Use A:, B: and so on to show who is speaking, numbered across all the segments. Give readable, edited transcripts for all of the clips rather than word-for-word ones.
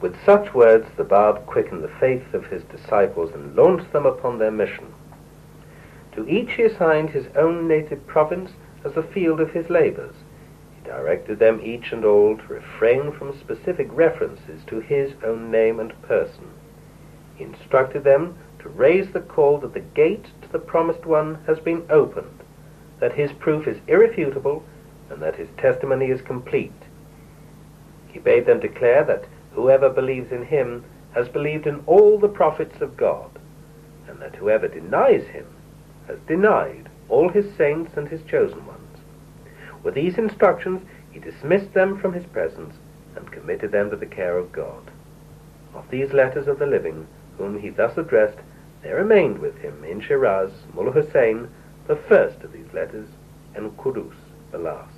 A: With such words the Bab quickened the faith of his disciples and launched them upon their mission. To each he assigned his own native province as the field of his labors. He directed them each and all to refrain from specific references to his own name and person. He instructed them to raise the call that the gate to the promised one has been opened, that his proof is irrefutable, and that his testimony is complete. He bade them declare that whoever believes in him has believed in all the prophets of God, and that whoever denies him has denied all his saints and his chosen ones. With these instructions he dismissed them from his presence and committed them to the care of God. Of these letters of the living, whom he thus addressed, there remained with him in Shiraz Mullah Hussein, the first of these letters, and Qudus, the last.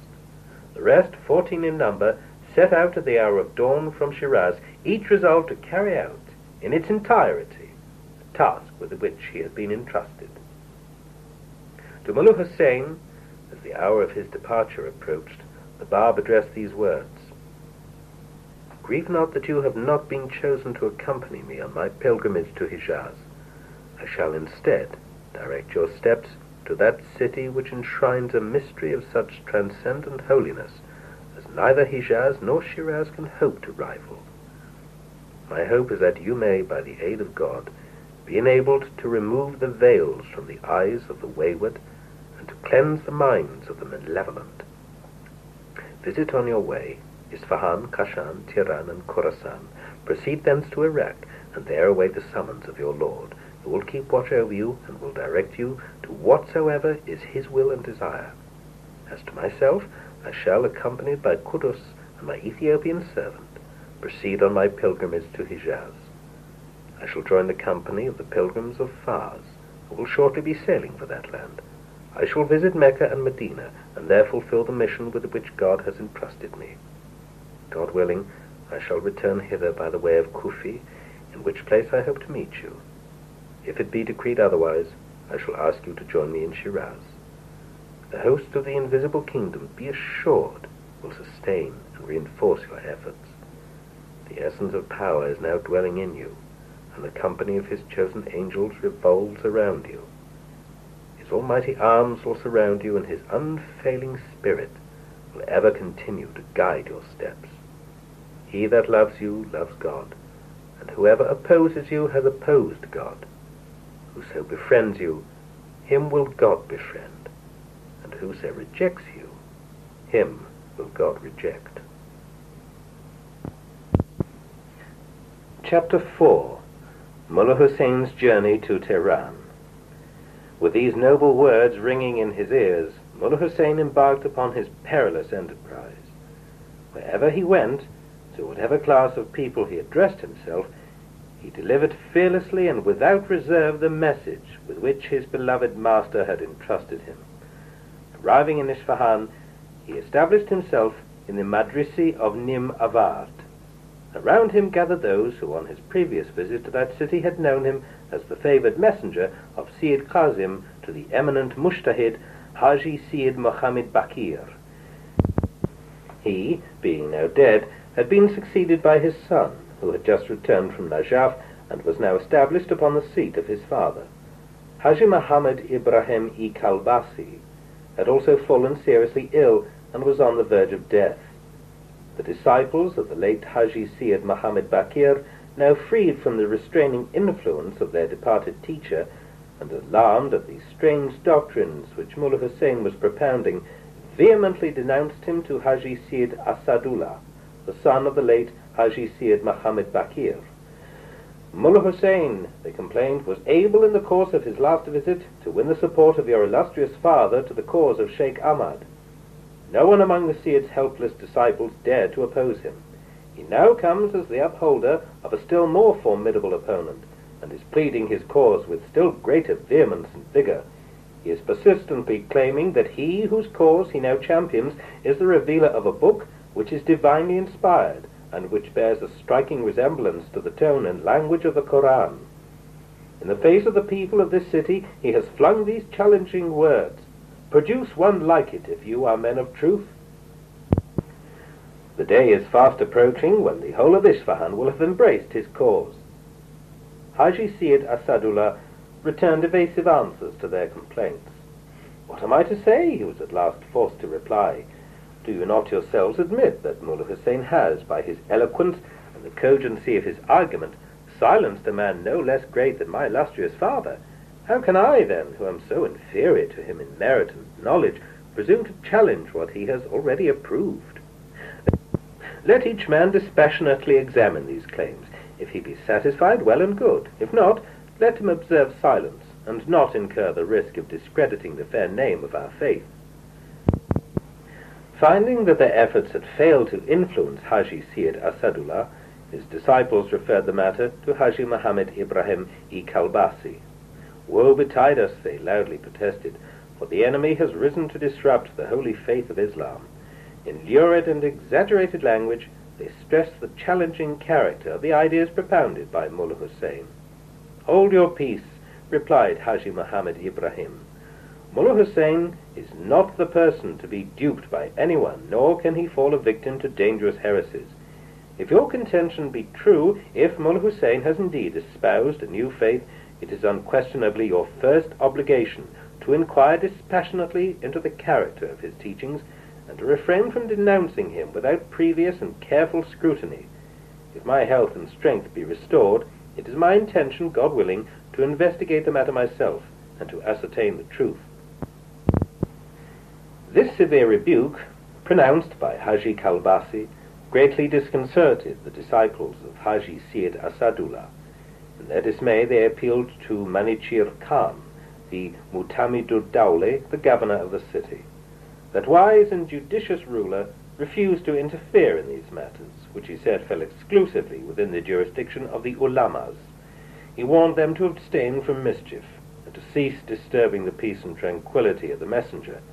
A: The rest, 14 in number, set out at the hour of dawn from Shiraz, each resolved to carry out, in its entirety, the task with which he had been entrusted. To Mullah Hussein, as the hour of his departure approached, the Bab addressed these words: "Grieve not that you have not been chosen to accompany me on my pilgrimage to Hijaz. I shall instead direct your steps to that city which enshrines a mystery of such transcendent holiness as neither Hijaz nor Shiraz can hope to rival. My hope is that you may, by the aid of God, be enabled to remove the veils from the eyes of the wayward and to cleanse the minds of the malevolent. Visit on your way Isfahan, Kashan, Tiran, and Khorasan. Proceed thence to Iraq, and there await the summons of your Lord, who will keep watch over you and will direct you to whatsoever is his will and desire. As to myself, I shall, accompanied by Qudus and my Ethiopian servant, proceed on my pilgrimage to Hijaz. I shall join the company of the pilgrims of Fars, who will shortly be sailing for that land. I shall visit Mecca and Medina, and there fulfill the mission with which God has entrusted me. God willing, I shall return hither by the way of Kufi, in which place I hope to meet you. If it be decreed otherwise, I shall ask you to join me in Shiraz. The host of the invisible kingdom, be assured, will sustain and reinforce your efforts. The essence of power is now dwelling in you, and the company of his chosen angels revolves around you. His almighty arms will surround you, and his unfailing spirit will ever continue to guide your steps. He that loves you loves God, and whoever opposes you has opposed God. Whoso befriends you, him will God befriend, and whoso rejects you, him will God reject." Chapter 4. Mullah Hussein's Journey to Tehran. With these noble words ringing in his ears, Mullah Hussein embarked upon his perilous enterprise. Wherever he went, to whatever class of people he addressed himself, he delivered fearlessly and without reserve the message with which his beloved master had entrusted him. Arriving in Isfahan, he established himself in the Madrisi of Nim Avard. Around him gathered those who on his previous visit to that city had known him as the favoured messenger of Sayyid Qasim to the eminent Mujtahid Haji Sayyid Mohammed Bakir. He, being now dead, had been succeeded by his son, who had just returned from Najaf and was now established upon the seat of his father. Haji Muhammad Ibrahim I Kalbasi had also fallen seriously ill and was on the verge of death. The disciples of the late Haji Sayyid Mohammed Bakir, now freed from the restraining influence of their departed teacher, and alarmed at the strange doctrines which Mullah Hussein was propounding, vehemently denounced him to Haji Sayyid Asadullah, the son of the late Haji Sayyid Mohammed Bakir. Mullah Hussein, they complained, was able in the course of his last visit to win the support of your illustrious father to the cause of Sheikh Ahmad. No one among the Sayyid's helpless disciples dared to oppose him. He now comes as the upholder of a still more formidable opponent, and is pleading his cause with still greater vehemence and vigor. He is persistently claiming that he whose cause he now champions is the revealer of a book which is divinely inspired, and which bears a striking resemblance to the tone and language of the Koran. In the face of the people of this city he has flung these challenging words: "Produce one like it if you are men of truth." The The day is fast approaching when the whole of Isfahan will have embraced his cause. Haji Syed Asadullah returned evasive answers to their complaints. What am I to say? He was at last forced to reply. Do you not yourselves admit that Mullah Hussein has, by his eloquence and the cogency of his argument, silenced a man no less great than my illustrious father? How can I, then, who am so inferior to him in merit and knowledge, presume to challenge what he has already approved? Let each man dispassionately examine these claims. If he be satisfied, well and good. If not, let him observe silence, and not incur the risk of discrediting the fair name of our faith. Finding that their efforts had failed to influence Haji Syed Asadullah, his disciples referred the matter to Haji Muhammad Ibrahim Kalbasi. Woe betide us, they loudly protested, for the enemy has risen to disrupt the holy faith of Islam. In lurid and exaggerated language, they stressed the challenging character of the ideas propounded by Mullah Hussein. Hold your peace, replied Haji Muhammad Ibrahim. Mullah Hussein is not the person to be duped by anyone, nor can he fall a victim to dangerous heresies. If your contention be true, if Mullah Hussein has indeed espoused a new faith, it is unquestionably your first obligation to inquire dispassionately into the character of his teachings, and to refrain from denouncing him without previous and careful scrutiny. If my health and strength be restored, it is my intention, God willing, to investigate the matter myself, and to ascertain the truth. This severe rebuke, pronounced by Haji Kalbasi, greatly disconcerted the disciples of Haji Syed Asadullah. In their dismay they appealed to Manichir Khan, the Mutamidur Dawle, the governor of the city. That wise and judicious ruler refused to interfere in these matters, which he said fell exclusively within the jurisdiction of the ulamas. He warned them to abstain from mischief, and to cease disturbing the peace and tranquillity of the messenger.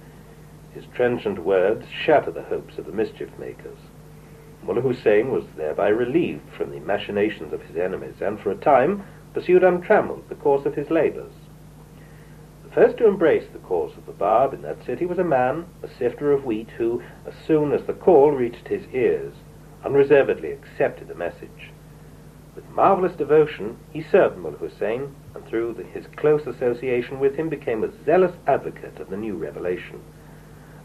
A: His trenchant words shattered the hopes of the mischief-makers. Mullah Hussein was thereby relieved from the machinations of his enemies, and for a time pursued untrammeled the course of his labours. The first to embrace the cause of the Bab in that city was a man, a sifter of wheat, who, as soon as the call reached his ears, unreservedly accepted the message. With marvellous devotion he served Mullah Hussein, and through his close association with him became a zealous advocate of the new revelation.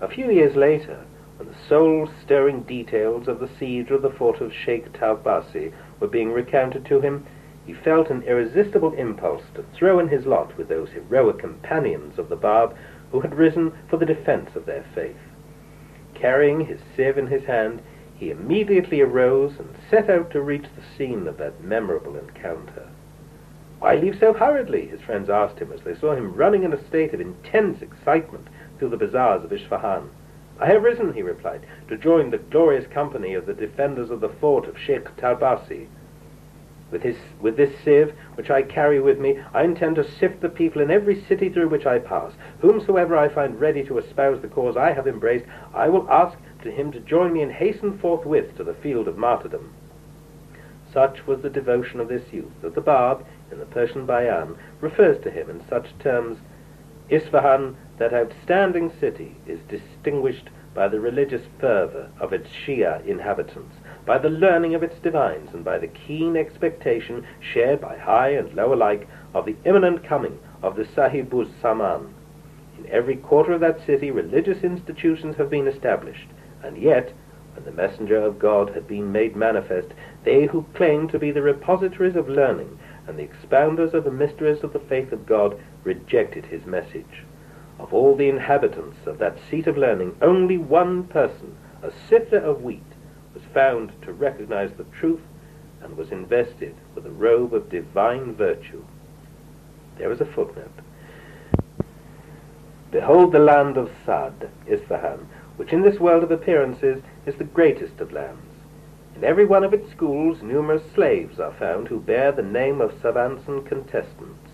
A: A few years later, when the soul-stirring details of the siege of the fort of Sheikh Tawbasi were being recounted to him, he felt an irresistible impulse to throw in his lot with those heroic companions of the Bab who had risen for the defense of their faith. Carrying his sieve in his hand, he immediately arose and set out to reach the scene of that memorable encounter. "Why leave so hurriedly?" his friends asked him as they saw him running in a state of intense excitement through the bazaars of Isfahan. "I have risen," he replied, "to join the glorious company of the defenders of the fort of Sheikh Tawbasi. With this sieve, which I carry with me, I intend to sift the people in every city through which I pass. Whomsoever I find ready to espouse the cause I have embraced, I will ask to him to join me and hasten forthwith to the field of martyrdom." Such was the devotion of this youth, that the Bab, in the Persian Bayan, refers to him in such terms: "Isfahan, that outstanding city, is distinguished by the religious fervour of its Shia inhabitants, by the learning of its divines, and by the keen expectation, shared by high and low alike, of the imminent coming of the Sahibuz Saman. In every quarter of that city religious institutions have been established, and yet, when the messenger of God had been made manifest, they who claimed to be the repositories of learning and the expounders of the mysteries of the faith of God rejected his message. Of all the inhabitants of that seat of learning, only one person, a sifter of wheat, was found to recognize the truth and was invested with a robe of divine virtue." There is a footnote. "Behold the land of Sad, Isfahan, which in this world of appearances is the greatest of lands. In every one of its schools numerous slaves are found who bear the name of savants and contestants.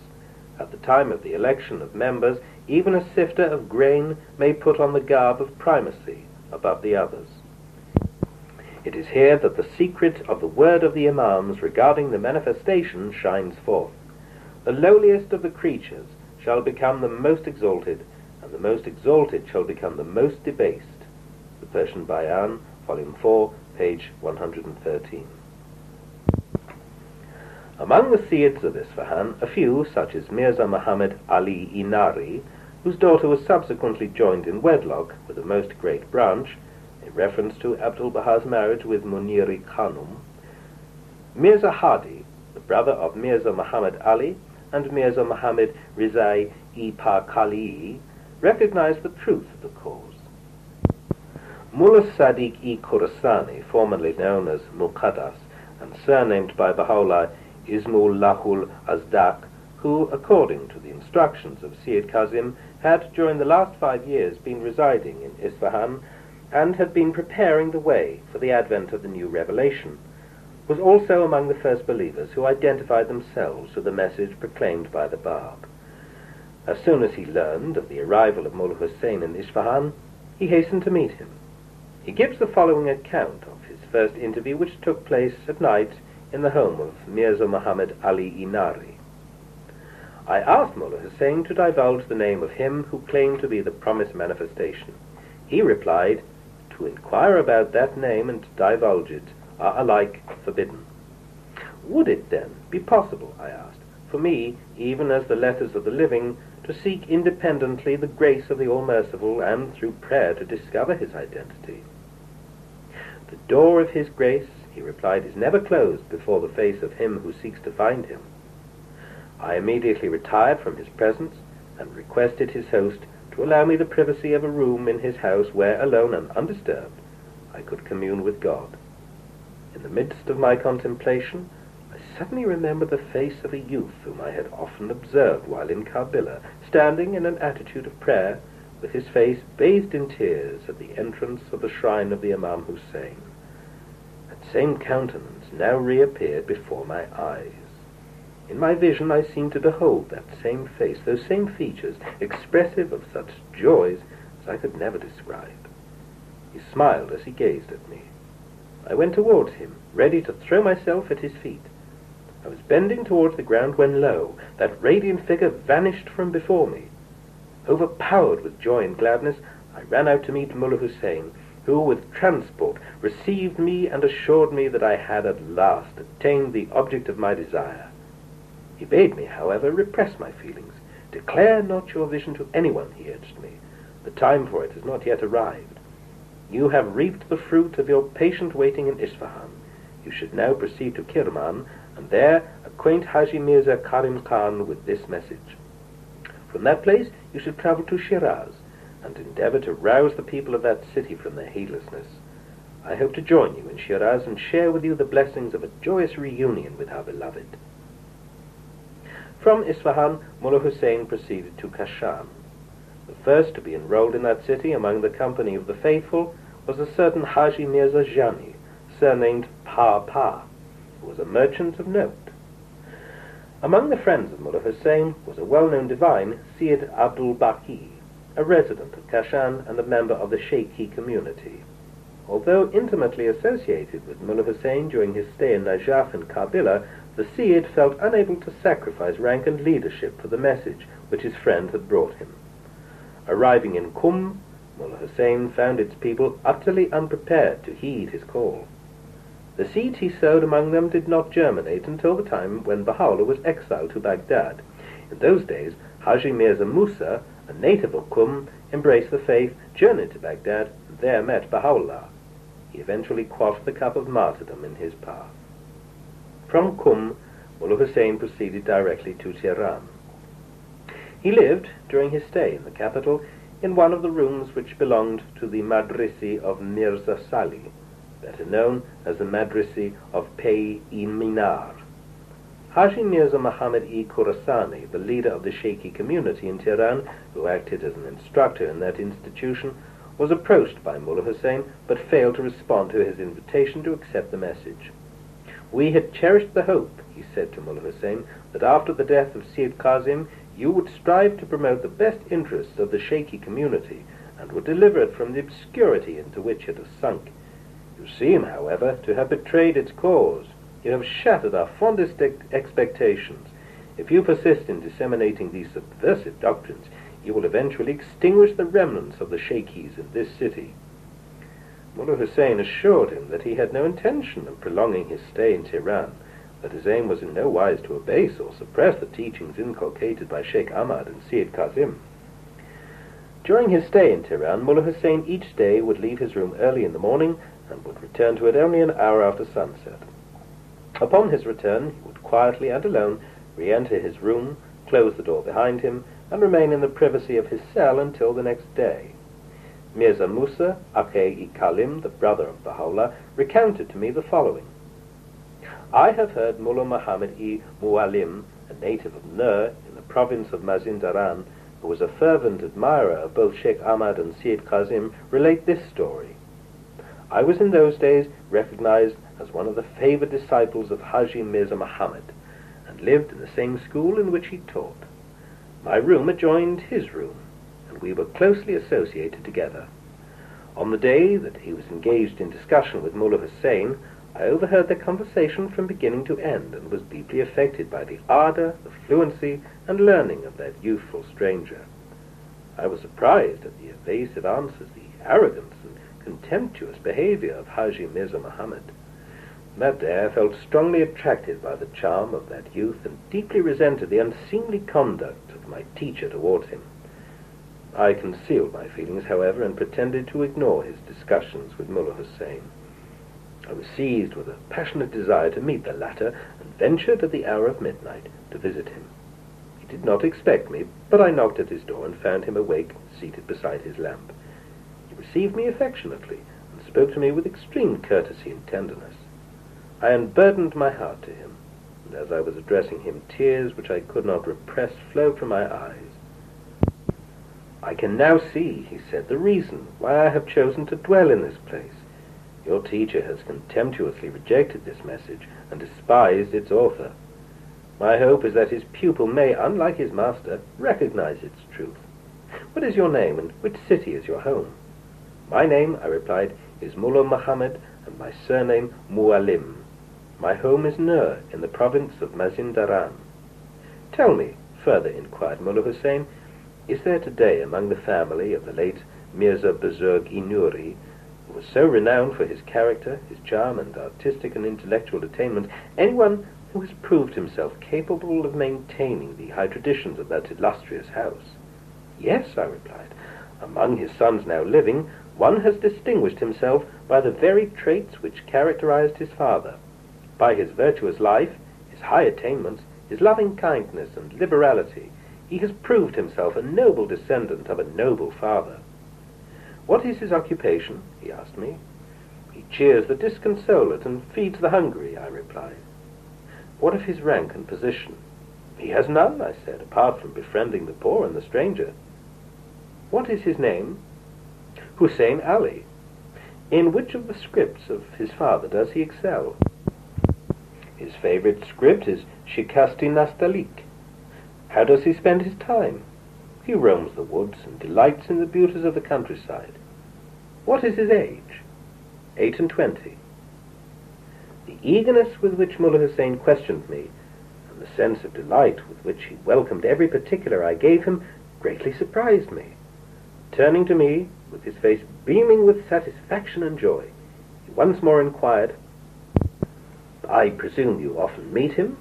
A: At the time of the election of members, even a sifter of grain may put on the garb of primacy above the others. It is here that the secret of the word of the Imams regarding the manifestation shines forth. The lowliest of the creatures shall become the most exalted, and the most exalted shall become the most debased." The Persian Bayan, Volume 4, page 113. Among the Sayyids of Isfahan, a few, such as Mirza Muhammad Ali Inari, whose daughter was subsequently joined in wedlock with a most great branch, a reference to Abdul-Baha's marriage with Muniri Khanum, Mirza Hadi, the brother of Mirza Muhammad Ali, and Mirza Muhammad Rizai-i Kali, recognized the truth of the cause. Mullah Sadiq-i Khorasani, formerly known as Muqaddas, and surnamed by Baha'u'llah Ismullahul Azdak, who, according to the instructions of Sayyid Kazim, had during the last 5 years been residing in Isfahan and had been preparing the way for the advent of the new revelation, was also among the first believers who identified themselves with the message proclaimed by the Bab. As soon as he learned of the arrival of Mullah Hussein in Isfahan, he hastened to meet him. He gives the following account of his first interview, which took place at night in the home of Mirza Muhammad Ali Inari. I asked Mullah Hussein to divulge the name of him who claimed to be the promised manifestation. He replied, "To inquire about that name and to divulge it are alike forbidden." Would it then be possible, I asked, for me, even as the letters of the living, to seek independently the grace of the All-Merciful and through prayer to discover his identity? "The door of his grace," he replied, "is never closed before the face of him who seeks to find him." I immediately retired from his presence and requested his host to allow me the privacy of a room in his house where, alone and undisturbed, I could commune with God. In the midst of my contemplation, I suddenly remembered the face of a youth whom I had often observed while in Karbala, standing in an attitude of prayer, with his face bathed in tears at the entrance of the shrine of the Imam Hussein. That same countenance now reappeared before my eyes. In my vision I seemed to behold that same face, those same features, expressive of such joys as I could never describe. He smiled as he gazed at me. I went towards him, ready to throw myself at his feet. I was bending towards the ground when, lo, that radiant figure vanished from before me. Overpowered with joy and gladness, I ran out to meet Mullah Hussein, who, with transport, received me and assured me that I had at last attained the object of my desire. He bade me, however, repress my feelings. "Declare not your vision to anyone," he urged me. "The time for it has not yet arrived. You have reaped the fruit of your patient waiting in Isfahan. You should now proceed to Kirman, and there acquaint Haji Mirza Karim Khan with this message. From that place you should travel to Shiraz, and endeavor to rouse the people of that city from their heedlessness. I hope to join you in Shiraz and share with you the blessings of a joyous reunion with our beloved." From Isfahan, Mullah Hussein proceeded to Kashan. The first to be enrolled in that city among the company of the faithful was a certain Haji Mirza Jani, surnamed Pa, who was a merchant of note. Among the friends of Mullah Hussein was a well-known divine, Sayyid Abdul Baqi, a resident of Kashan and a member of the Shaykhi community. Although intimately associated with Mullah Hussein during his stay in Najaf and Karbala, the Sayyid felt unable to sacrifice rank and leadership for the message which his friend had brought him. Arriving in Qum, Mullah Hussein found its people utterly unprepared to heed his call. The seed he sowed among them did not germinate until the time when Baha'u'llah was exiled to Baghdad. In those days, Haji Mirza Musa, a native of Qum, embraced the faith, journeyed to Baghdad, and there met Baha'u'llah. He eventually quaffed the cup of martyrdom in his path. From Qum, Mullah Hussein proceeded directly to Tehran. He lived, during his stay in the capital, in one of the rooms which belonged to the Madrisi of Mirza Salih, better known as the Madrisi of Pei-i-Minar. Haji Mirza Muhammad-i Khorasani, the leader of the Shaykhi community in Tehran, who acted as an instructor in that institution, was approached by Mullah Hussein, but failed to respond to his invitation to accept the message. "We had cherished the hope," he said to Mullah Hussein, "that after the death of Sayyid Kazim, you would strive to promote the best interests of the Shaykhi community, and would deliver it from the obscurity into which it has sunk. You seem, however, to have betrayed its cause. You have shattered our fondest expectations. If you persist in disseminating these subversive doctrines, you will eventually extinguish the remnants of the Shaykhis in this city." Mullah Hussein assured him that he had no intention of prolonging his stay in Tehran, that his aim was in no wise to abase or suppress the teachings inculcated by Sheikh Ahmad and Sayyid Kazim. During his stay in Tehran, Mullah Hussein each day would leave his room early in the morning and would return to it only an hour after sunset. Upon his return, he would quietly and alone re-enter his room, close the door behind him, and remain in the privacy of his cell until the next day. Mirza Musa, Akhe-i Kalim, the brother of Baha'u'llah, recounted to me the following. I have heard Mullah Muhammad-i Mu'alim, a native of Nur, in the province of Mazin-Daran, who was a fervent admirer of both Sheikh Ahmad and Sayyid Kazim, relate this story. I was in those days recognized as one of the favored disciples of Haji Mirza Muhammad, and lived in the same school in which he taught. My room adjoined his room, and we were closely associated together. On the day that he was engaged in discussion with Mullah Hussein, I overheard their conversation from beginning to end, and was deeply affected by the ardor, the fluency, and learning of that youthful stranger. I was surprised at the evasive answers, the arrogance and contemptuous behavior of Haji Mirza Muhammad. That day I felt strongly attracted by the charm of that youth, and deeply resented the unseemly conduct of my teacher towards him. I concealed my feelings, however, and pretended to ignore his discussions with Mullah Hussein. I was seized with a passionate desire to meet the latter, and ventured at the hour of midnight to visit him. He did not expect me, but I knocked at his door and found him awake, seated beside his lamp. He received me affectionately, and spoke to me with extreme courtesy and tenderness. I unburdened my heart to him, and as I was addressing him, tears which I could not repress flowed from my eyes. I can now see, he said, the reason why I have chosen to dwell in this place. Your teacher has contemptuously rejected this message and despised its author. My hope is that his pupil may, unlike his master, recognize its truth. What is your name, and which city is your home? My name, I replied, is Mullah Muhammad, and my surname Mu'alim. My home is Nur, in the province of Mazin-Daran. Tell me, further inquired Mullah Hussein, is there today among the family of the late Mirza Buzurg-i-Nuri, who was so renowned for his character, his charm, and artistic and intellectual attainment, anyone who has proved himself capable of maintaining the high traditions of that illustrious house? Yes, I replied. Among his sons now living, one has distinguished himself by the very traits which characterized his father. By his virtuous life, his high attainments, his loving kindness and liberality, he has proved himself a noble descendant of a noble father. What is his occupation? He asked me. He cheers the disconsolate and feeds the hungry, I replied. What of his rank and position? He has none, I said, apart from befriending the poor and the stranger. What is his name? Hussein Ali. In which of the scripts of his father does he excel? His favorite script is Shikasti Nastalik. How does he spend his time? He roams the woods and delights in the beauties of the countryside. What is his age? 28. The eagerness with which Mullah Hussein questioned me, and the sense of delight with which he welcomed every particular I gave him, greatly surprised me. Turning to me, with his face beaming with satisfaction and joy, he once more inquired, I presume you often meet him?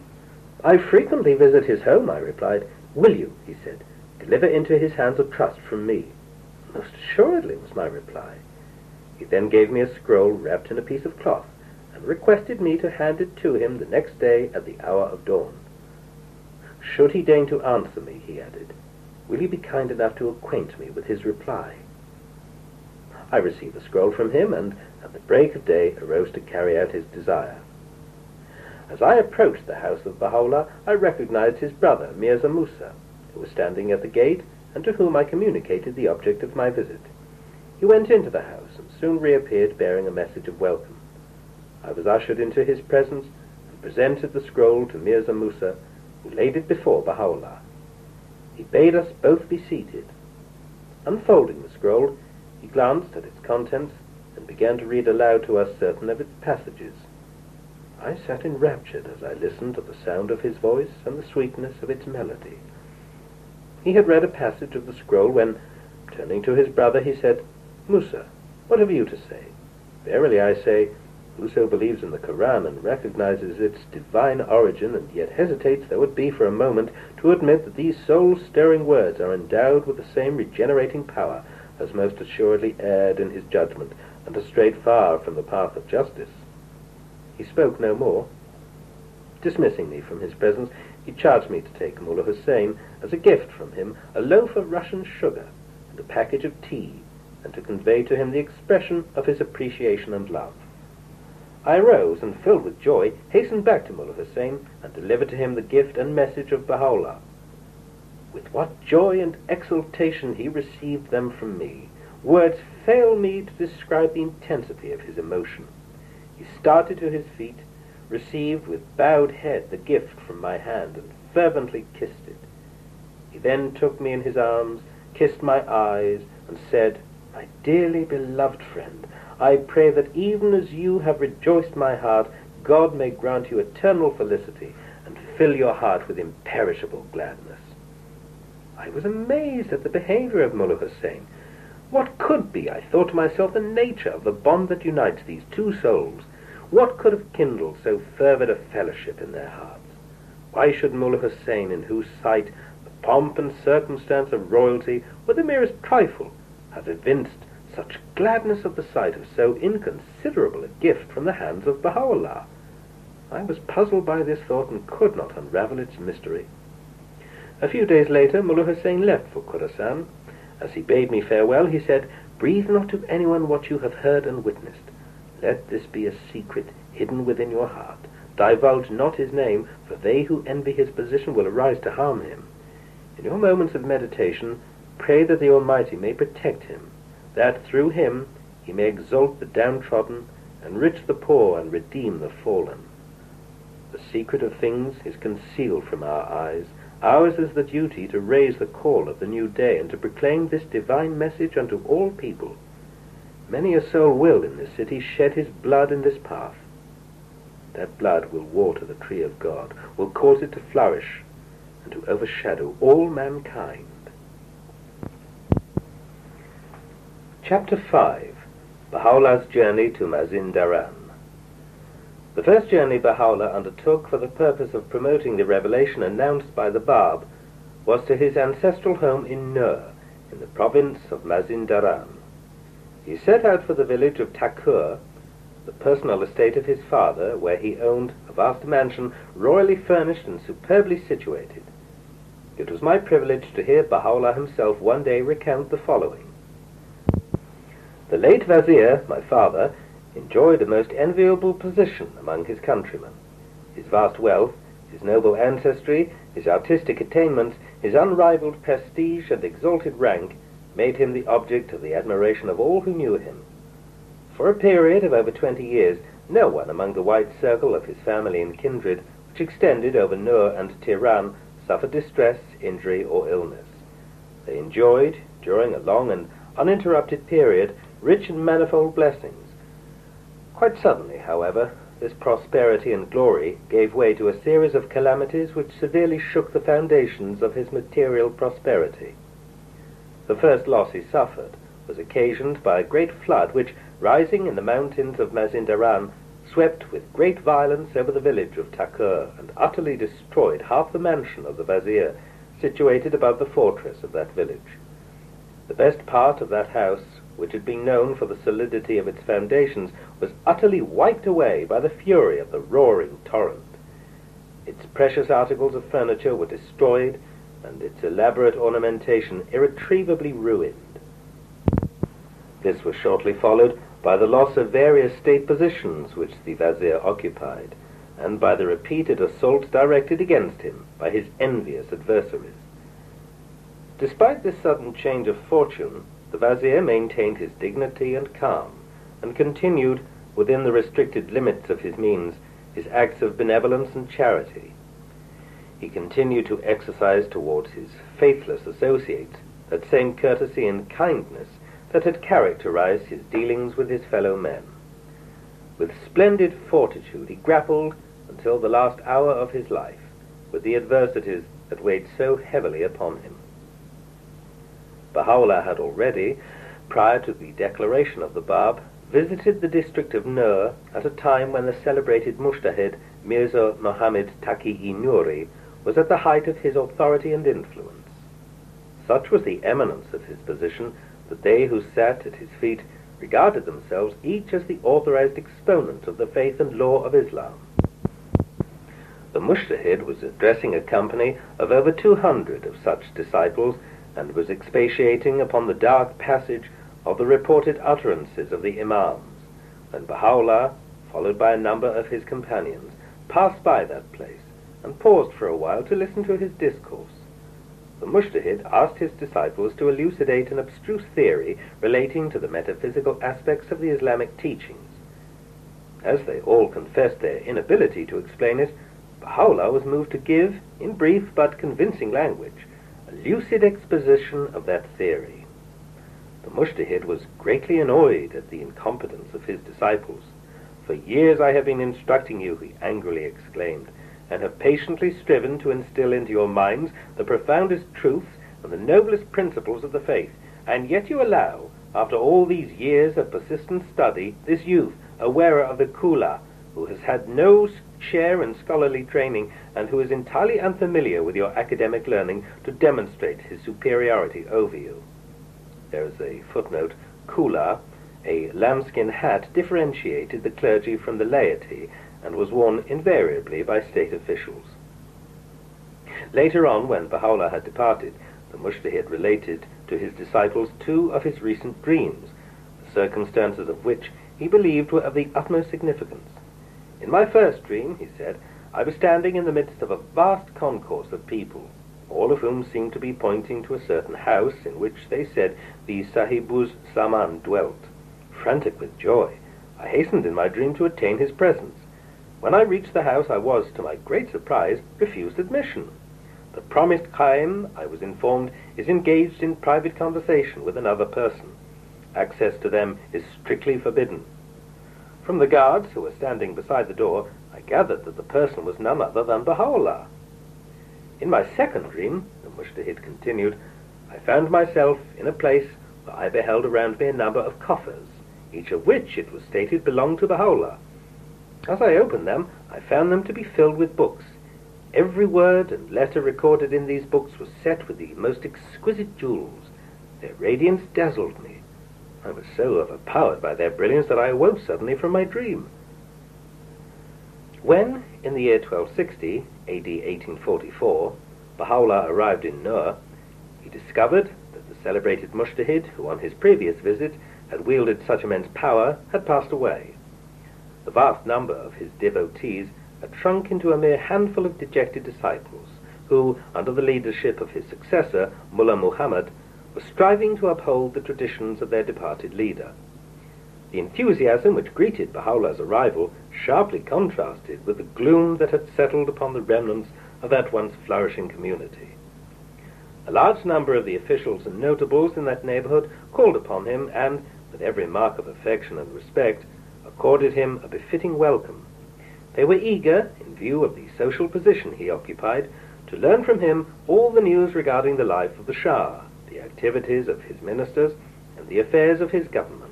A: I frequently visit his home, I replied. Will you, he said, deliver into his hands a trust from me? Most assuredly, was my reply. He then gave me a scroll wrapped in a piece of cloth, and requested me to hand it to him the next day at the hour of dawn. Should he deign to answer me, he added, will you be kind enough to acquaint me with his reply? I received the scroll from him, and at the break of day arose to carry out his desire. As I approached the house of Baha'u'llah, I recognized his brother, Mirza Musa, who was standing at the gate, and to whom I communicated the object of my visit. He went into the house, and soon reappeared bearing a message of welcome. I was ushered into his presence, and presented the scroll to Mirza Musa, who laid it before Baha'u'llah. He bade us both be seated. Unfolding the scroll, he glanced at its contents, and began to read aloud to us certain of its passages. I sat enraptured as I listened to the sound of his voice and the sweetness of its melody. He had read a passage of the scroll when, turning to his brother, he said, Musa, what have you to say? Verily I say, whoso believes in the Koran and recognizes its divine origin and yet hesitates, though it be for a moment, to admit that these soul-stirring words are endowed with the same regenerating power, has most assuredly erred in his judgment, and has strayed far from the path of justice. He spoke no more. Dismissing me from his presence, he charged me to take Mullah Hussein as a gift from him a loaf of Russian sugar and a package of tea, and to convey to him the expression of his appreciation and love. I arose and, filled with joy, hastened back to Mullah Hussein and delivered to him the gift and message of Baha'u'llah. With what joy and exultation he received them from me! Words fail me to describe the intensity of his emotion. He started to his feet, received with bowed head the gift from my hand, and fervently kissed it. He then took me in his arms, kissed my eyes, and said, "My dearly beloved friend, I pray that even as you have rejoiced my heart, God may grant you eternal felicity, and fill your heart with imperishable gladness." I was amazed at the behavior of Mullah Hussein. What could be, I thought to myself, the nature of the bond that unites these two souls? What could have kindled so fervid a fellowship in their hearts? Why should Mullah Hussein, in whose sight the pomp and circumstance of royalty were the merest trifle, have evinced such gladness at the sight of so inconsiderable a gift from the hands of Baha'u'llah? I was puzzled by this thought and could not unravel its mystery. A few days later, Mullah Hussein left for Khorasan. As he bade me farewell, he said, "Breathe not to anyone what you have heard and witnessed. Let this be a secret hidden within your heart. Divulge not his name, for they who envy his position will arise to harm him. In your moments of meditation, pray that the Almighty may protect him, that through him he may exalt the downtrodden, enrich the poor, and redeem the fallen. The secret of things is concealed from our eyes. Ours is the duty to raise the call of the new day and to proclaim this divine message unto all people. Many a soul will in this city shed his blood in this path. That blood will water the tree of God, will cause it to flourish and to overshadow all mankind." Chapter 5. Baha'u'llah's Journey to Mazin-Daran. The first journey Baha'u'llah undertook for the purpose of promoting the revelation announced by the Bab was to his ancestral home in Nur, in the province of Mazin-Daran. He set out for the village of Takur, the personal estate of his father, where he owned a vast mansion royally furnished and superbly situated. It was my privilege to hear Baha'u'llah himself one day recount the following. The late Vizier, my father, enjoyed a most enviable position among his countrymen. His vast wealth, his noble ancestry, his artistic attainments, his unrivaled prestige and exalted rank made him the object of the admiration of all who knew him. For a period of over 20 years, no one among the wide circle of his family and kindred, which extended over Nur and Tehran, suffered distress, injury, or illness. They enjoyed, during a long and uninterrupted period, rich and manifold blessings. Quite suddenly, however, this prosperity and glory gave way to a series of calamities which severely shook the foundations of his material prosperity. The first loss he suffered was occasioned by a great flood which, rising in the mountains of Mazin-Daran, swept with great violence over the village of Takur and utterly destroyed half the mansion of the Vizier, situated above the fortress of that village. The best part of that house, which had been known for the solidity of its foundations, was utterly wiped away by the fury of the roaring torrent. Its precious articles of furniture were destroyed, and its elaborate ornamentation irretrievably ruined. This was shortly followed by the loss of various state positions which the Vizier occupied, and by the repeated assaults directed against him by his envious adversaries. Despite this sudden change of fortune, the Vizier maintained his dignity and calm, and continued, within the restricted limits of his means, his acts of benevolence and charity. He continued to exercise towards his faithless associates that same courtesy and kindness that had characterized his dealings with his fellow men. With splendid fortitude he grappled, until the last hour of his life, with the adversities that weighed so heavily upon him. Baha'u'llah had already, prior to the declaration of the Bab, visited the district of Nur at a time when the celebrated Mujtahid Mirza Muhammad Taqi-i Nuri was at the height of his authority and influence. Such was the eminence of his position that they who sat at his feet regarded themselves each as the authorized exponent of the faith and law of Islam. The Mujtahid was addressing a company of over 200 of such disciples and was expatiating upon the dark passage of the reported utterances of the Imams, when Baha'u'llah, followed by a number of his companions, passed by that place and paused for a while to listen to his discourse. The Mujtahid asked his disciples to elucidate an abstruse theory relating to the metaphysical aspects of the Islamic teachings. As they all confessed their inability to explain it, Baha'u'llah was moved to give, in brief but convincing language, a lucid exposition of that theory. The Mujtahid was greatly annoyed at the incompetence of his disciples. "For years I have been instructing you," he angrily exclaimed, "and have patiently striven to instill into your minds the profoundest truths and the noblest principles of the faith, and yet you allow, after all these years of persistent study, this youth, a wearer of the Kula, who has had no share in scholarly training and who is entirely unfamiliar with your academic learning, to demonstrate his superiority over you." There is a footnote. Kula, a lambskin hat, differentiated the clergy from the laity and was worn invariably by state officials. Later on, when Baha'u'llah had departed, the Mujtahid related to his disciples two of his recent dreams, the circumstances of which he believed were of the utmost significance. "In my first dream," he said, "I was standing in the midst of a vast concourse of people, all of whom seemed to be pointing to a certain house in which they said the Sahibuz Zaman dwelt. Frantic with joy, I hastened in my dream to attain his presence. When I reached the house, I was, to my great surprise, refused admission. The promised Qaim, I was informed, is engaged in private conversation with another person. Access to them is strictly forbidden. From the guards, who were standing beside the door, I gathered that the person was none other than Baha'u'llah. In my second dream," the Mujtahid continued, "I found myself in a place where I beheld around me a number of coffers, each of which, it was stated, belonged to Baha'u'llah. As I opened them, I found them to be filled with books. Every word and letter recorded in these books was set with the most exquisite jewels. Their radiance dazzled me. I was so overpowered by their brilliance that I awoke suddenly from my dream." When, in the year 1260, AD 1844, Baha'u'llah arrived in Nur, he discovered that the celebrated Mujtahid, who on his previous visit had wielded such immense power, had passed away. The vast number of his devotees had shrunk into a mere handful of dejected disciples, who, under the leadership of his successor, Mullah Muhammad, were striving to uphold the traditions of their departed leader. The enthusiasm which greeted Baha'u'llah's arrival sharply contrasted with the gloom that had settled upon the remnants of that once flourishing community. A large number of the officials and notables in that neighborhood called upon him and, with every mark of affection and respect, accorded him a befitting welcome. They were eager, in view of the social position he occupied, to learn from him all the news regarding the life of the Shah, the activities of his ministers, and the affairs of his government.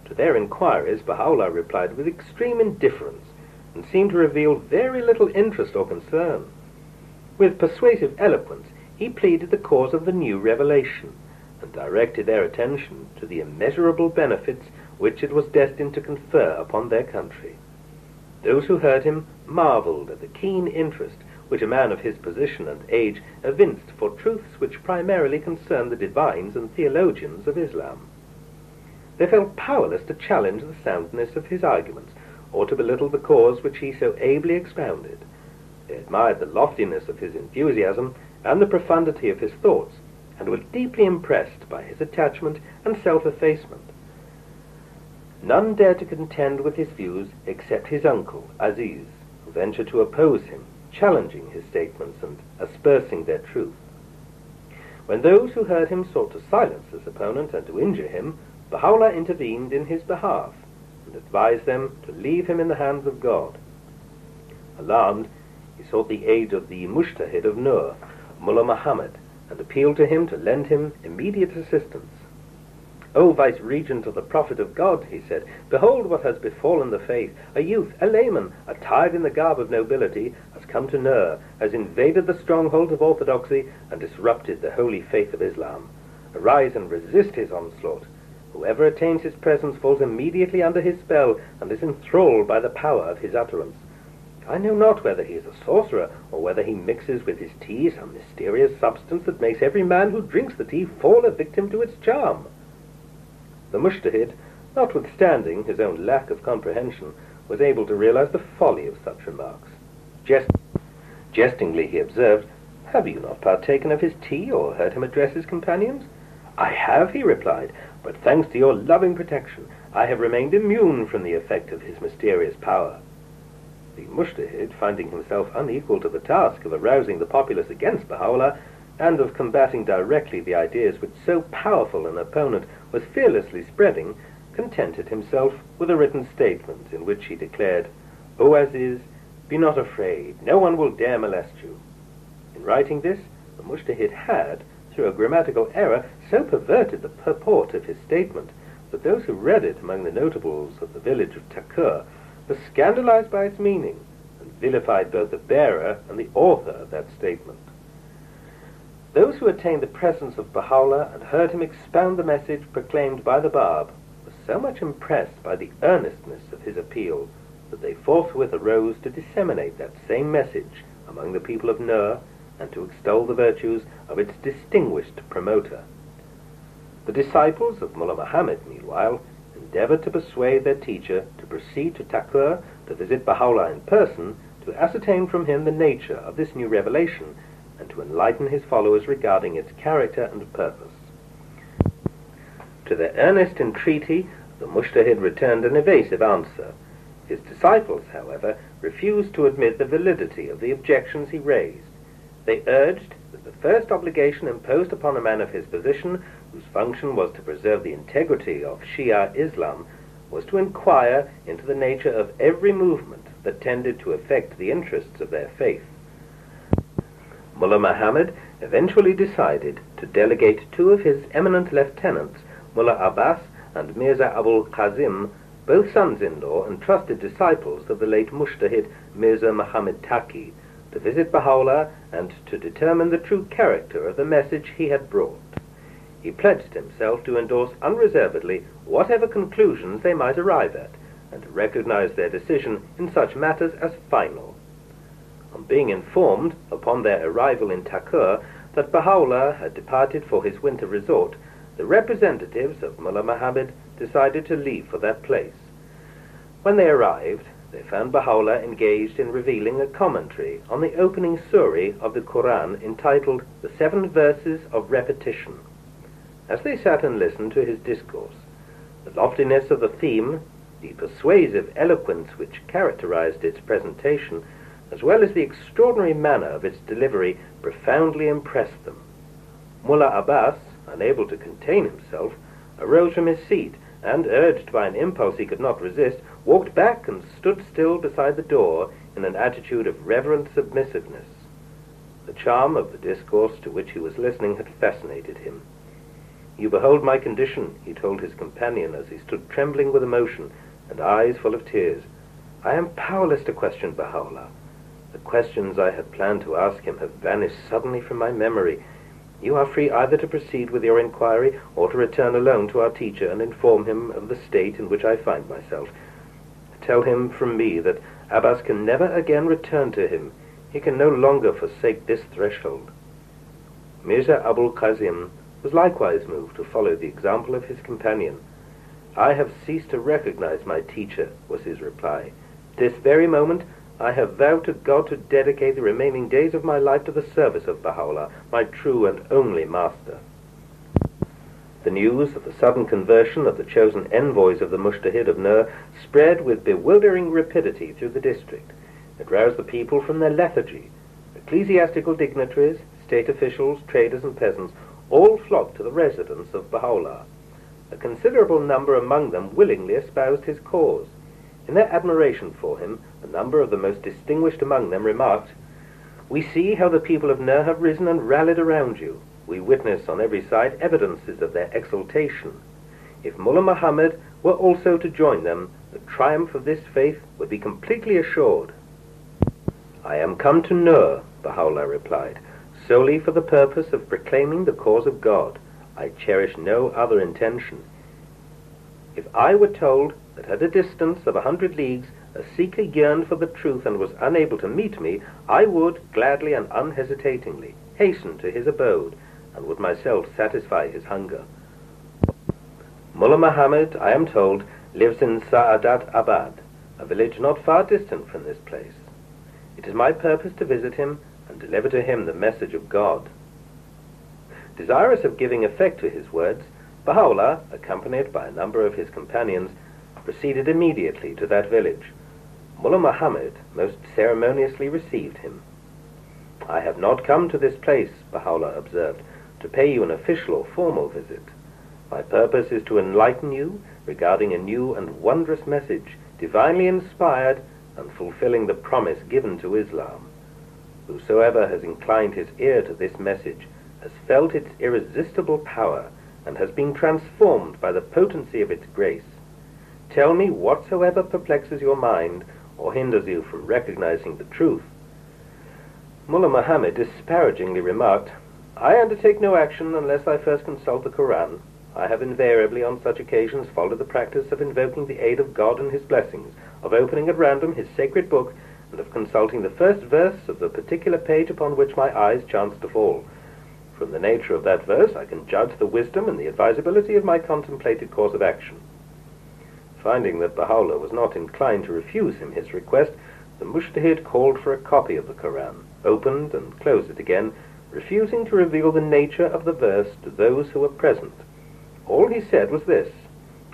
A: To their inquiries, Baha'u'llah replied with extreme indifference, and seemed to reveal very little interest or concern. With persuasive eloquence, he pleaded the cause of the new revelation, and directed their attention to the immeasurable benefits which it was destined to confer upon their country. Those who heard him marveled at the keen interest which a man of his position and age evinced for truths which primarily concern the divines and theologians of Islam. They felt powerless to challenge the soundness of his arguments, or to belittle the cause which he so ably expounded. They admired the loftiness of his enthusiasm and the profundity of his thoughts, and were deeply impressed by his attachment and self-effacement. None dared to contend with his views except his uncle, Aziz, who ventured to oppose him, challenging his statements and aspersing their truth. When those who heard him sought to silence this opponent and to injure him, Baha'u'llah intervened in his behalf, and advised them to leave him in the hands of God. Alarmed, he sought the aid of the Mujtahid of Nur, Mullah Muhammad, and appealed to him to lend him immediate assistance. "O Vice-Regent of the Prophet of God," he said, "behold what has befallen the faith. A youth, a layman, attired in the garb of nobility, has come to Nur, has invaded the stronghold of orthodoxy, and disrupted the holy faith of Islam. Arise and resist his onslaught. Whoever attains his presence falls immediately under his spell, and is enthralled by the power of his utterance. I know not whether he is a sorcerer, or whether he mixes with his tea some mysterious substance that makes every man who drinks the tea fall a victim to its charm." The Mujtahid, notwithstanding his own lack of comprehension, was able to realize the folly of such remarks. Jestingly he observed, "Have you not partaken of his tea, or heard him address his companions?" "I have," he replied, "but thanks to your loving protection, I have remained immune from the effect of his mysterious power." The Mujtahid, finding himself unequal to the task of arousing the populace against Baha'u'llah, and of combating directly the ideas which so powerful an opponent was fearlessly spreading, contented himself with a written statement in which he declared, "O Aziz, be not afraid, no one will dare molest you." In writing this, the Mujtahid had, through a grammatical error, so perverted the purport of his statement that those who read it among the notables of the village of Takur were scandalized by its meaning, and vilified both the bearer and the author of that statement. Those who attained the presence of Baha'u'llah and heard him expound the message proclaimed by the Bab were so much impressed by the earnestness of his appeal that they forthwith arose to disseminate that same message among the people of Nur and to extol the virtues of its distinguished promoter. The disciples of Mullah Muhammad, meanwhile, endeavored to persuade their teacher to proceed to Takur to visit Baha'u'llah in person, to ascertain from him the nature of this new revelation, and to enlighten his followers regarding its character and purpose. To their earnest entreaty, the Mujtahid returned an evasive answer. His disciples, however, refused to admit the validity of the objections he raised. They urged that the first obligation imposed upon a man of his position, whose function was to preserve the integrity of Shia Islam, was to inquire into the nature of every movement that tended to affect the interests of their faith. Mullah Muhammad eventually decided to delegate two of his eminent lieutenants, Mullah Abbas and Mirza Abul Qasim, both sons-in-law and trusted disciples of the late Mujtahid Mirza Muhammad Taqi, to visit Baha'u'llah and to determine the true character of the message he had brought. He pledged himself to endorse unreservedly whatever conclusions they might arrive at, and to recognize their decision in such matters as final. On being informed, upon their arrival in Takur, that Baha'u'llah had departed for his winter resort, the representatives of Mullah Muhammad decided to leave for that place. When they arrived, they found Baha'u'llah engaged in revealing a commentary on the opening surah of the Quran entitled "The 7 Verses of Repetition." As they sat and listened to his discourse, the loftiness of the theme, the persuasive eloquence which characterized its presentation, as well as the extraordinary manner of its delivery, profoundly impressed them. Mullah Abbas, unable to contain himself, arose from his seat and, urged by an impulse he could not resist, walked back and stood still beside the door in an attitude of reverent submissiveness. The charm of the discourse to which he was listening had fascinated him. "You behold my condition," he told his companion as he stood trembling with emotion and eyes full of tears. "I am powerless to question Baha'u'llah. The questions I had planned to ask him have vanished suddenly from my memory. You are free either to proceed with your inquiry or to return alone to our teacher and inform him of the state in which I find myself. Tell him from me that Abbas can never again return to him. He can no longer forsake this threshold." Mirza Abul Qasim was likewise moved to follow the example of his companion. "I have ceased to recognize my teacher," was his reply. "This very moment I have vowed to God to dedicate the remaining days of my life to the service of Baha'u'llah, my true and only master." The news of the sudden conversion of the chosen envoys of the Mujtahid of Nur spread with bewildering rapidity through the district. It roused the people from their lethargy. Ecclesiastical dignitaries, state officials, traders and peasants all flocked to the residence of Baha'u'llah. A considerable number among them willingly espoused his cause. In their admiration for him, a number of the most distinguished among them remarked, "We see how the people of Nur have risen and rallied around you. We witness on every side evidences of their exultation. If Mullah Muhammad were also to join them, the triumph of this faith would be completely assured. "I am come to Nur," Baha'u'llah replied, "solely for the purpose of proclaiming the cause of God. I cherish no other intention. If I were told that at a distance of 100 leagues a seeker yearned for the truth and was unable to meet me, I would, gladly and unhesitatingly, hasten to his abode, and would myself satisfy his hunger. Mullah Muhammad, I am told, lives in Sa'adat Abad, a village not far distant from this place. It is my purpose to visit him and deliver to him the message of God." Desirous of giving effect to his words, Baha'u'llah, accompanied by a number of his companions, proceeded immediately to that village. Mullah Muhammad most ceremoniously received him. "I have not come to this place," Baha'u'llah observed, "to pay you an official or formal visit. My purpose is to enlighten you regarding a new and wondrous message, divinely inspired and fulfilling the promise given to Islam. Whosoever has inclined his ear to this message has felt its irresistible power and has been transformed by the potency of its grace. Tell me whatsoever perplexes your mind or hinders you from recognizing the truth." Mullah Muhammad disparagingly remarked, "I undertake no action unless I first consult the Quran. I have invariably on such occasions followed the practice of invoking the aid of God and his blessings, of opening at random his sacred book, and of consulting the first verse of the particular page upon which my eyes chance to fall. From the nature of that verse I can judge the wisdom and the advisability of my contemplated course of action." Finding that Baha'u'llah was not inclined to refuse him his request, the Mujtahid called for a copy of the Quran, opened and closed it again, refusing to reveal the nature of the verse to those who were present. All he said was this: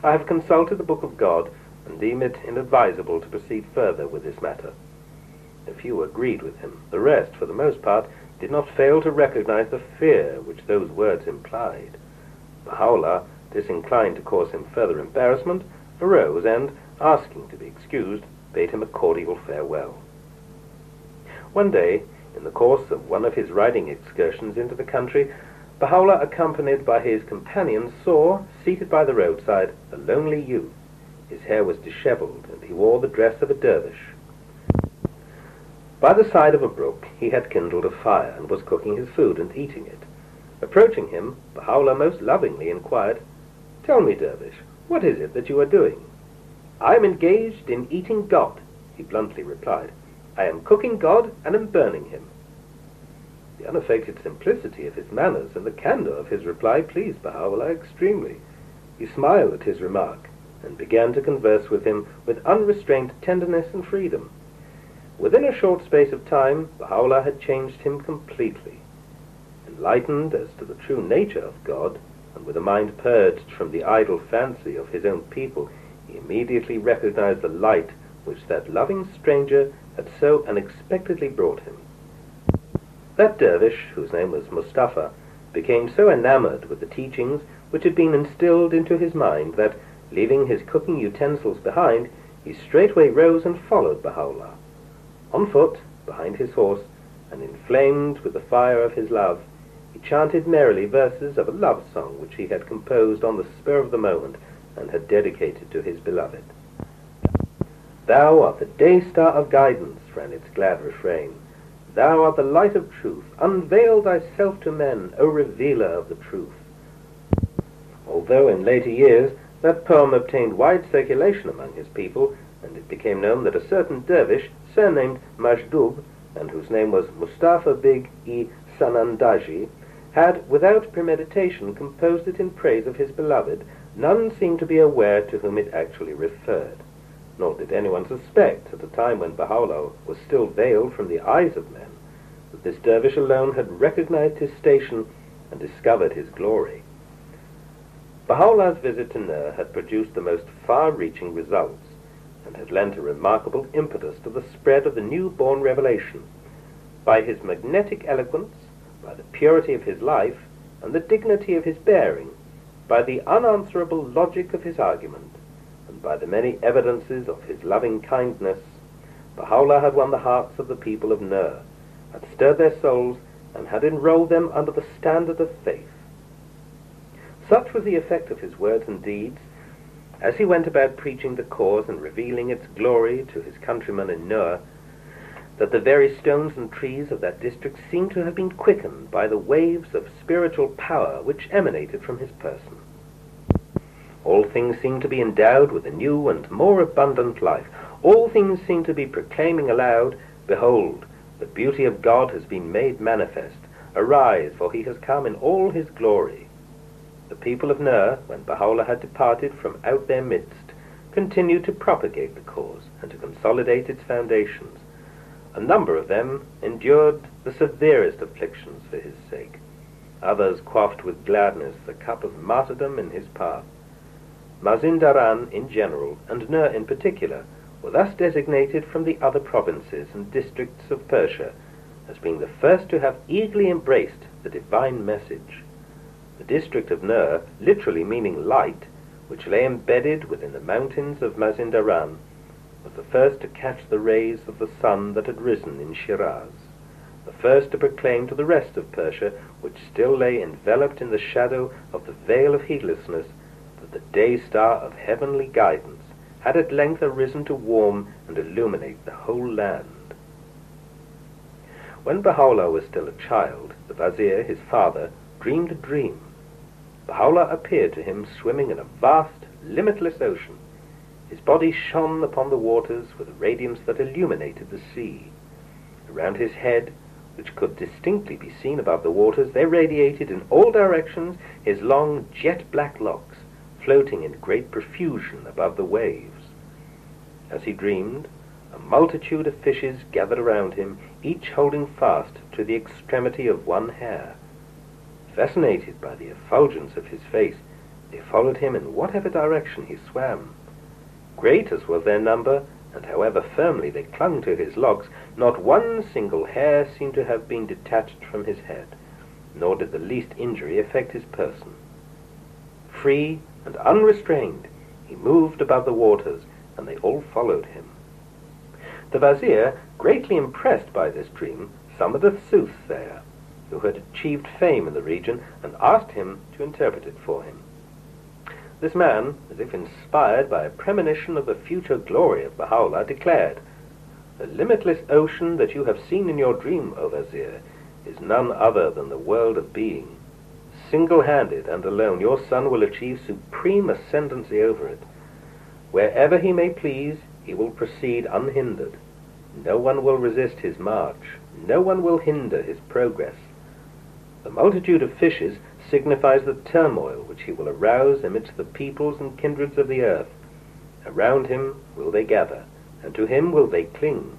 A: "I have consulted the book of God, and deem it inadvisable to proceed further with this matter." A few agreed with him. The rest, for the most part, did not fail to recognize the fear which those words implied. Baha'u'llah, disinclined to cause him further embarrassment, arose and, asking to be excused, bade him a cordial farewell. One day, in the course of one of his riding excursions into the country, Baha'u'llah, accompanied by his companions, saw, seated by the roadside, a lonely youth. His hair was disheveled, and he wore the dress of a dervish. By the side of a brook he had kindled a fire, and was cooking his food and eating it. Approaching him, Baha'u'llah most lovingly inquired, "Tell me, dervish, what is it that you are doing?" "I am engaged in eating God," he bluntly replied. "I am cooking God and am burning him." The unaffected simplicity of his manners and the candor of his reply pleased Baha'u'llah extremely. He smiled at his remark, and began to converse with him with unrestrained tenderness and freedom. Within a short space of time, Baha'u'llah had changed him completely. Enlightened as to the true nature of God, and with a mind purged from the idle fancy of his own people, he immediately recognized the light which that loving stranger had so unexpectedly brought him. That dervish, whose name was Mustafa, became so enamored with the teachings which had been instilled into his mind that, leaving his cooking utensils behind, he straightway rose and followed Baha'u'llah. On foot, behind his horse, and inflamed with the fire of his love, he chanted merrily verses of a love song which he had composed on the spur of the moment and had dedicated to his beloved. "Thou art the day-star of guidance," ran its glad refrain. "Thou art the light of truth. Unveil thyself to men, O revealer of the truth." Although in later years that poem obtained wide circulation among his people, and it became known that a certain dervish, surnamed Majdub, and whose name was Mustafa Beg-i Sanandaji, had, without premeditation, composed it in praise of his beloved, none seemed to be aware to whom it actually referred. Nor did anyone suspect, at a time when Baha'u'llah was still veiled from the eyes of men, that this dervish alone had recognized his station and discovered his glory. Baha'u'llah's visit to Nur had produced the most far-reaching results, and had lent a remarkable impetus to the spread of the new-born revelation. By his magnetic eloquence, by the purity of his life, and the dignity of his bearing, by the unanswerable logic of his argument, and by the many evidences of his loving kindness, Baha'u'llah had won the hearts of the people of Nur, had stirred their souls, and had enrolled them under the standard of faith. Such was the effect of his words and deeds, as he went about preaching the cause and revealing its glory to his countrymen in Nur, that the very stones and trees of that district seemed to have been quickened by the waves of spiritual power which emanated from his person. All things seemed to be endowed with a new and more abundant life. All things seemed to be proclaiming aloud, "Behold, the beauty of God has been made manifest. Arise, for he has come in all his glory." The people of Nur, when Baha'u'llah had departed from out their midst, continued to propagate the cause and to consolidate its foundations. A number of them endured the severest afflictions for his sake. Others quaffed with gladness the cup of martyrdom in his path. Mazindaran in general, and Nur in particular, were thus designated from the other provinces and districts of Persia as being the first to have eagerly embraced the divine message. The district of Nur, literally meaning light, which lay embedded within the mountains of Mazindaran, was the first to catch the rays of the sun that had risen in Shiraz, the first to proclaim to the rest of Persia, which still lay enveloped in the shadow of the veil of heedlessness, that the day-star of heavenly guidance had at length arisen to warm and illuminate the whole land. When Baha'u'llah was still a child, the Vizier, his father, dreamed a dream. Baha'u'llah appeared to him swimming in a vast, limitless ocean. His body shone upon the waters with a radiance that illuminated the sea. Around his head, which could distinctly be seen above the waters, there radiated in all directions his long jet-black locks, floating in great profusion above the waves. As he dreamed, a multitude of fishes gathered around him, each holding fast to the extremity of one hair. Fascinated by the effulgence of his face, they followed him in whatever direction he swam. Great as was their number, and however firmly they clung to his locks, not one single hair seemed to have been detached from his head, nor did the least injury affect his person. Free and unrestrained, he moved above the waters, and they all followed him. The Vizier, greatly impressed by this dream, summoned a soothsayer, who had achieved fame in the region, and asked him to interpret it for him. This man, as if inspired by a premonition of the future glory of Baha'u'llah, declared, "The limitless ocean that you have seen in your dream, O Vizier, is none other than the world of being. Single-handed and alone, your son will achieve supreme ascendancy over it. Wherever he may please, he will proceed unhindered. No one will resist his march. No one will hinder his progress. The multitude of fishes signifies the turmoil which he will arouse amidst the peoples and kindreds of the earth. Around him will they gather, and to him will they cling.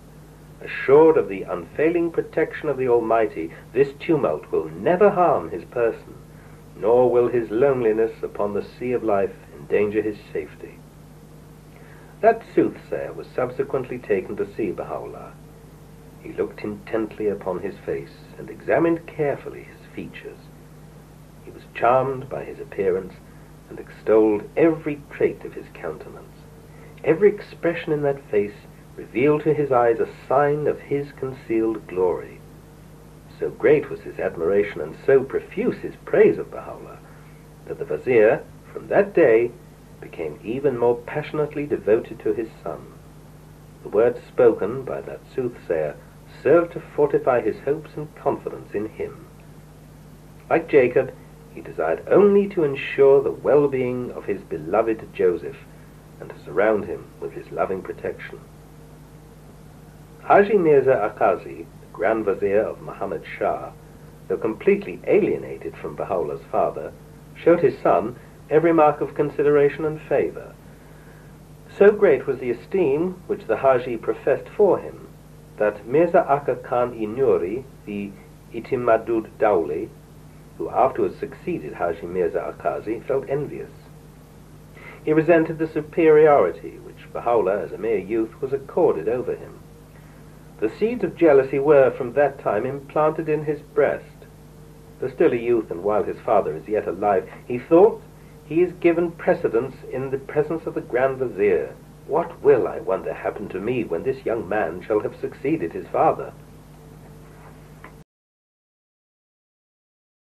A: Assured of the unfailing protection of the Almighty, this tumult will never harm his person, nor will his loneliness upon the sea of life endanger his safety." That soothsayer was subsequently taken to see Baha'u'llah. He looked intently upon his face and examined carefully his features. He was charmed by his appearance and extolled every trait of his countenance. Every expression in that face revealed to his eyes a sign of his concealed glory. So great was his admiration and so profuse his praise of Baha'u'llah that the Vizier, from that day, became even more passionately devoted to his son. The words spoken by that soothsayer served to fortify his hopes and confidence in him. Like Jacob, he desired only to ensure the well-being of his beloved Joseph and to surround him with his loving protection. Haji Mirza Akazi, the Grand Vizier of Muhammad Shah, though completely alienated from Baha'u'llah's father, showed his son every mark of consideration and favor. So great was the esteem which the Haji professed for him, that Mirza Akka Khan-i Nuri, the Itimadud Dawli, who afterwards succeeded Haji Mirza Akazi, felt envious. He resented the superiority which Baha'u'llah, as a mere youth, was accorded over him. The seeds of jealousy were, from that time, implanted in his breast. Though still a youth, and while his father is yet alive, he thought, "He is given precedence in the presence of the Grand Vizier. What will, I wonder, happen to me when this young man shall have succeeded his father?"